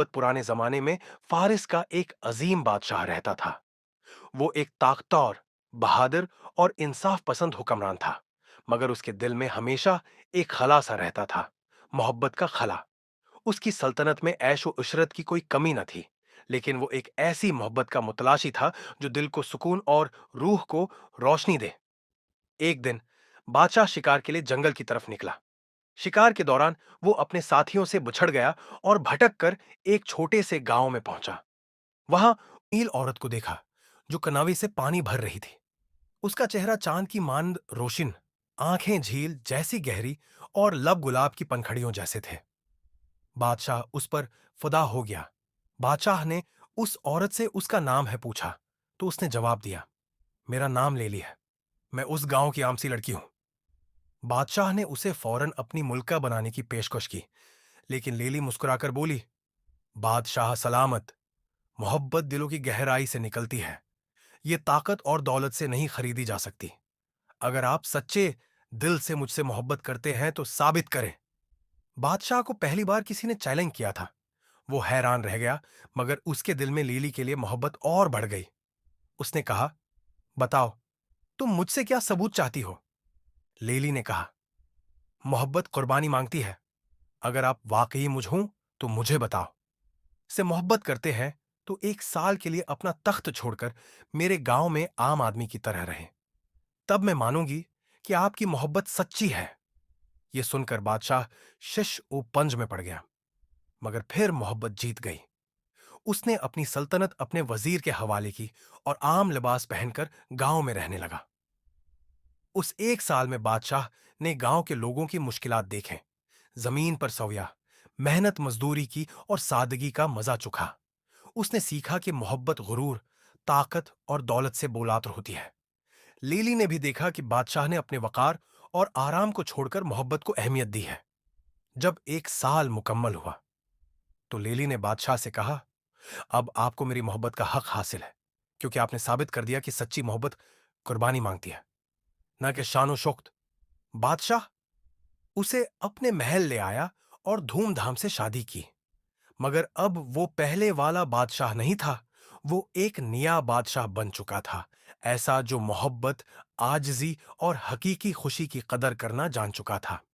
पुराने जमाने में फारिस का एक अजीम बादशाह रहता था। वो एक ताकतवर, बहादुर और इंसाफ पसंद हुक्मरान था। मगर उसके दिल में हमेशा एक खला सा रहता था, मोहब्बत का खला। उसकी सल्तनत में ऐशो इशरत की कोई कमी न थी, लेकिन वो एक ऐसी मोहब्बत का मुतलाशी था जो दिल को सुकून और रूह को रोशनी दे। एक दिन बादशाह शिकार के लिए जंगल की तरफ निकला। शिकार के दौरान वो अपने साथियों से बिछड़ गया और भटक कर एक छोटे से गांव में पहुंचा। वहां नील औरत को देखा जो कनावी से पानी भर रही थी। उसका चेहरा चांद की मांद रोशन, आंखें झील जैसी गहरी और लब गुलाब की पंखड़ियों जैसे थे। बादशाह उस पर फिदा हो गया। बादशाह ने उस औरत से उसका नाम है पूछा तो उसने जवाब दिया, मेरा नाम लेली है। मैं उस गांव की आमसी लड़की हूं। बादशाह ने उसे फौरन अपनी मुल्का बनाने की पेशकश की, लेकिन लेली मुस्कुराकर बोली, बादशाह सलामत। मोहब्बत दिलों की गहराई से निकलती है। ये ताकत और दौलत से नहीं खरीदी जा सकती। अगर आप सच्चे दिल से मुझसे मोहब्बत करते हैं तो साबित करें। बादशाह को पहली बार किसी ने चैलेंज किया था। वो हैरान रह गया, मगर उसके दिल में लीली के लिए मोहब्बत और बढ़ गई। उसने कहा, बताओ, तुम मुझसे क्या सबूत चाहती हो? लेली ने कहा, मोहब्बत कुर्बानी मांगती है। अगर आप वाकई मुझ हूं तो मुझे बताओ। से मोहब्बत करते हैं तो एक साल के लिए अपना तख्त छोड़कर मेरे गांव में आम आदमी की तरह रहें। तब मैं मानूंगी कि आपकी मोहब्बत सच्ची है। यह सुनकर बादशाह शिश ओ पंज में पड़ गया, मगर फिर मोहब्बत जीत गई। उसने अपनी सल्तनत अपने वजीर के हवाले की और आम लिबास पहनकर गांव में रहने लगा। उस एक साल में बादशाह ने गांव के लोगों की मुश्किलात देखें, जमीन पर सोया, मेहनत मजदूरी की और सादगी का मजा चुखा। उसने सीखा कि मोहब्बत गुरूर, ताकत और दौलत से बोलातर होती है। लीली ने भी देखा कि बादशाह ने अपने वकार और आराम को छोड़कर मोहब्बत को अहमियत दी है। जब एक साल मुकम्मल हुआ तो लीली ने बादशाह से कहा, अब आपको मेरी मोहब्बत का हक हासिल है, क्योंकि आपने साबित कर दिया कि सच्ची मोहब्बत कुर्बानी मांगती है, न कि शानो शौकत। बादशाह उसे अपने महल ले आया और धूमधाम से शादी की। मगर अब वो पहले वाला बादशाह नहीं था। वो एक नया बादशाह बन चुका था, ऐसा जो मोहब्बत, आजिज़ी और हकीकी खुशी की कदर करना जान चुका था।